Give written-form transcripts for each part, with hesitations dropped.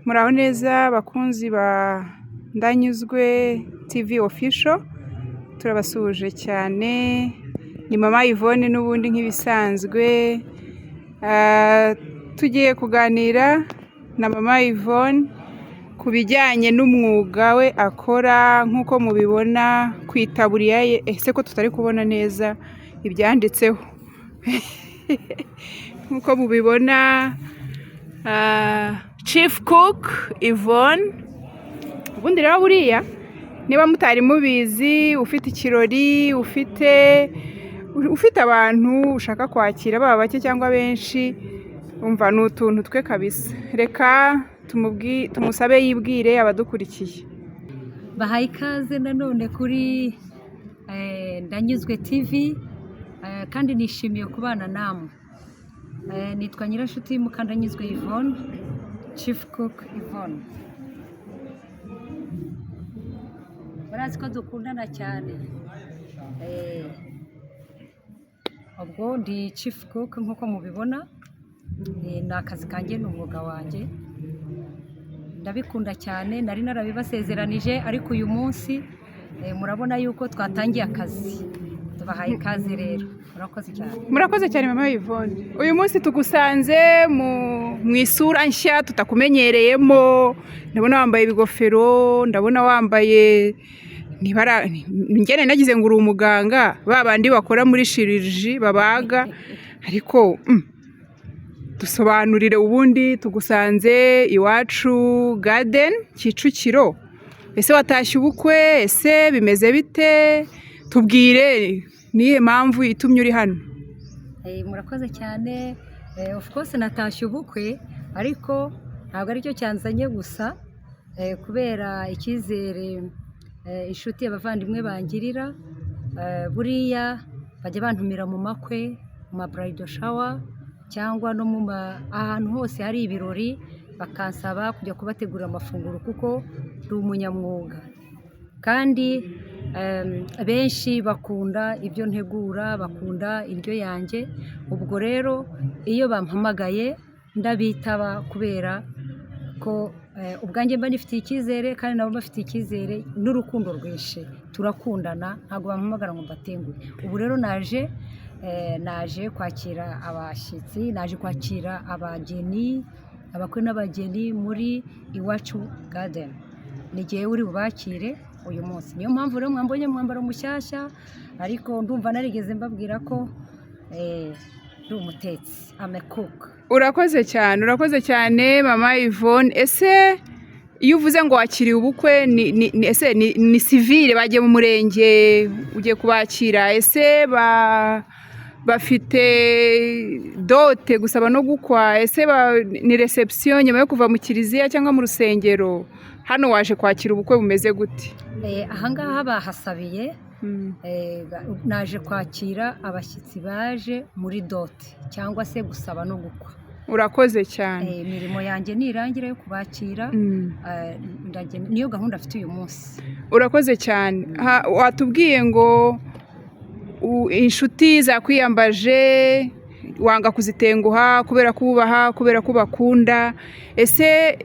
Muraho neza bakunzi ba Ndanyuzwe TV official, turabasuhuje cyane. Ni mama Yvonne n'ubundi nk'ibisanzwe. Tugiye kuganira na mama Yvonne ku bijyanye n'umwuga we akora. Nk'uko mubibona ku itaburiya ye, ese ko tutari kubona neza ibyanditseho nk'uko mubibona, Chief Cook Yvonne. Ubundi rero buriya niba mutari mubizi, ufite ikirori, ufite abantu ushaka kwakira, baba bake cyangwa benshi, umva ni utuntu twe kabisa. Reka tumusabe yibwire abadukurikiye. Bahaye ikaze nanone kuri Ndanyuzwe TV, kandi nishimiye kubana namwe. Nitwa Nyirashuti Mukandanyuzwe Yvonne, Chief Cook Yvonne. Barazi ko dukundana cyane. Ubwo ndi Chief Cook nk'uko mubibona, ni akazi kanjye, ni umwuga wanjye. Ndabikunda cyane, nari narabibasezeranije, ariko uyu munsi murabona yuko twatangiye akazi. Tubahaye ikaze rero. Murakoze cyane. Murakoze cyane mama Yvonne. Uyu munsi tugusanze mu isura nshya tutakumenyereyemo. Ndabona wambaye ibigofero, ndabona wambaye ngene nagize ngo uri umuganga, babandi bakora muri chirurgie babaga, ariko dusobanurire ubundi tugusanze iwacu Garden Kicukiro. Ese watashye ubukwe? Ese bimeze bite? Tubwire niye mpamvu itumye uri hano. Murakoze cyane. Of course natashye ubukwe, ariko ntabwo aricyo cyanzanye gusa, kubera icyizere inshuti abavandimwe bangirira. Buriya bajya bantumira mu makwe, mu ma bridal shower, cyangwa no mu ahantu hose hari ibirori, bakansaba kujya kubategurira amafunguro kuko ndi umunyamwuga. Kandi benshi bakunda ibyo ntegura, bakunda indyo yanjye. Ubwo rero iyo bampamagaye ndabitaba, kubera ko ubwanjye mba nifitiye icyizere, kandi nabo bafitiye icyizere n'urukundo rwinshi. Turakundana, ntabwo bampamagara ngo mbatenguhe. Ubu rero naje kwakira abashyitsi, naje kwakira abageni, abakwe n'abageni muri iwacu Garden. Nigiye uri bubakire uyu munsi. Niyo mpamvu rero mwambonye mwambaro mushyashya, ariko ndumva narigeze mbabwira ko ndi umutetsi, I'm a cook. Urakoze cyane mama Yvonne. Ese iyo uvuze ngo wakiriye ubukwe, ni civile bagiye mu murenge ugiye kubakira? Ese bafite dote gusaba no gukwa? Ese ni reception nyuma yo kuva mu kiliziya cyangwa mu rusengero? Hano waje kwakira ubukwe bumeze gute? Ahangaha bahasabiye. Naje kwakira abashyitsi baje muri dote cyangwa se gusaba no gukwa. Urakoze cyane. Imirimo yanjye nirangira yo kubakira, niyo gahunda afite uyu munsi. Urakoze cyane. Watubwiye ngo inshuti zakwiyambaje wanga kuzitenguha kubera kubaha, kubera ko bakunda. Ese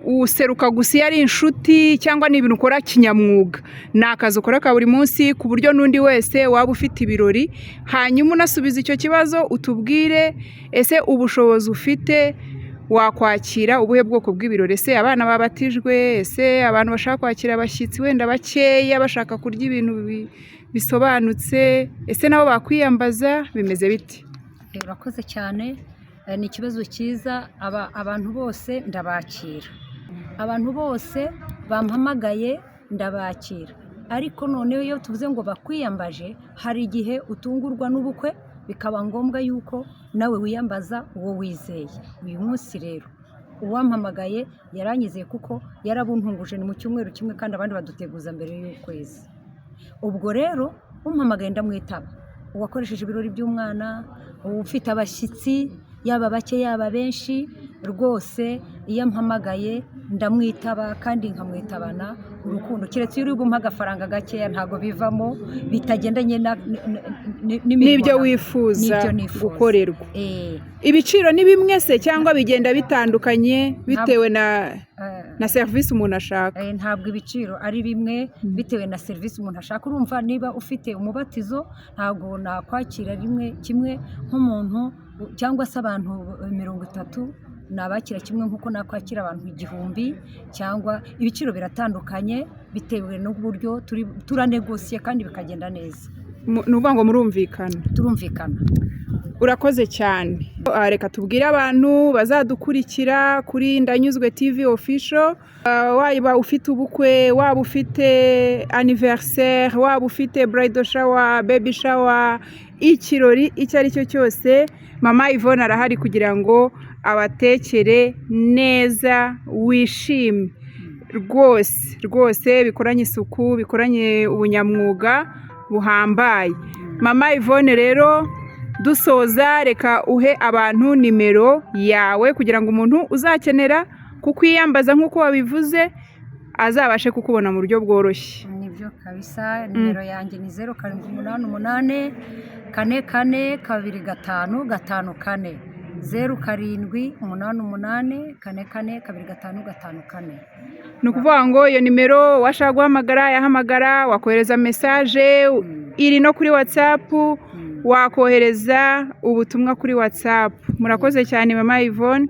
useruka gusa iyo ari inshuti, cyangwa ni ibintu ukora kinyamwuga? Ni akazi ukora ka buri munsi ku buryo n'undi wese waba ufite ibirori? Hanyuma unasubiza icyo kibazo utubwire, ese ubushobozi ufite wakwakira ubuhe bwoko bw'ibirori? Ese abana babatijwe? Ese abantu bashaka kwakira abashyitsi wenda bakeya bashaka kurya ibintu bisobanutse? Ese nabo bakwiyambaza? Bimeze biti? Urakoze cyane. Ni ikibazo cyiza. Abantu bose ndabakira, abantu bose bampamagaye ndabakira. Ariko noneho iyo tuvuze ngo bakwiyambaje, hari igihe utungurwa n'ubukwe, bikaba ngombwa yuko nawe wiyambaza uwo wizeye. Uyu munsi rero uwampamagaye yaranyizeye, kuko yarabuntunguje ni mu cyumweru kimwe, kandi abandi baduteguza mbere y'ukwezi. Ubwo rero umpamagaye ndamwitaba. Uwakoresheje ibirori by'umwana, ufite abashyitsi, yaba bake yaba benshi rwose iyo mpamagaye ndamwitaba kandi nkamwitabana urukundo, keretse iyo uri bumpe agafaranga gakeya ntabwo bivamo bitagendanye n'ibyo wifuza gukorerwa. Ibiciro ni bimwe se cyangwa bigenda bitandukanye bitewe na serivisi umuntu ashaka? Ntabwo ibiciro ari bimwe bitewe na serivisi umuntu ashaka. Urumva niba ufite umubatizo ntabwo nakwakira kimwe nk'umuntu cyangwa se abantu 30 nabakira kimwe nk'uko nakwakira abantu 1000, cyangwa ibiciro biratandukanye bitewe n'uburyo turanegosiye kandi bikagenda neza. Ni ukuvuga ngo turumvikana. Urakoze cyane. Reka tubwire abantu bazadukurikira kuri Ndanyuzwe TV official, waba ufite ubukwe, waba ufite anniversaire, waba ufite bridal shower, baby shower, ikirori icyo ari cyo cyose, Mama Yvonne arahari kugira ngo abatekere neza wishime rwose bikoranye isuku, bikoranye ubunyamwuga buhambaye. Mama Yvonne rero dusoza, reka uhe abantu nimero yawe kugira ngo umuntu uzakenera kukwiyambaza nk'uko wabivuze azabashe kukubona mu buryo bworoshye. Nibyo kabisa. Nimero yanjye ni 0788 44 25 54 0788 44 25 54. Ni ukuvuga ngo iyo nimero washaka guhamagara yahamagara, wakohereza message iri no kuri WhatsApp, wakohereza ubutumwa kuri WhatsApp. Murakoze cyane Mama Yvonne.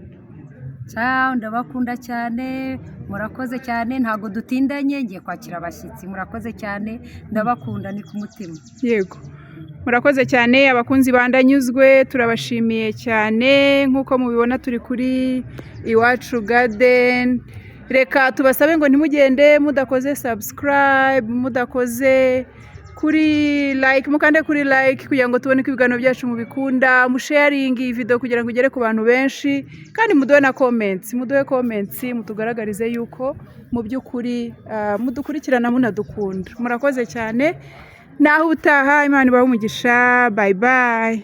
Ciao, ndabakunda cyane, murakoze cyane, ntago dutindanye, ngiye kwakira abashyitsi. Murakoze cyane, ndabakunda ni ku mutima. Yego. Murakoze cyane abakunzi bandanyuzwe, turabashimiye cyane. Nk'uko mubibona turi kuri Iwacu Garden. Reka tubasabe ngo ntimugende mudakoze subscribe, mudakoze kuri like, mukande kuri like kugira ngo tubone ko ibiganiro byacu mubikunda, musharing iyi video kugira ngo igere ku bantu benshi, kandi muduhe na comments, mutugaragarize yuko mu by'ukuri mudukurikirana munadukunda. Murakoze cyane, naho utaha, Imana ibahe umugisha. Bye bye.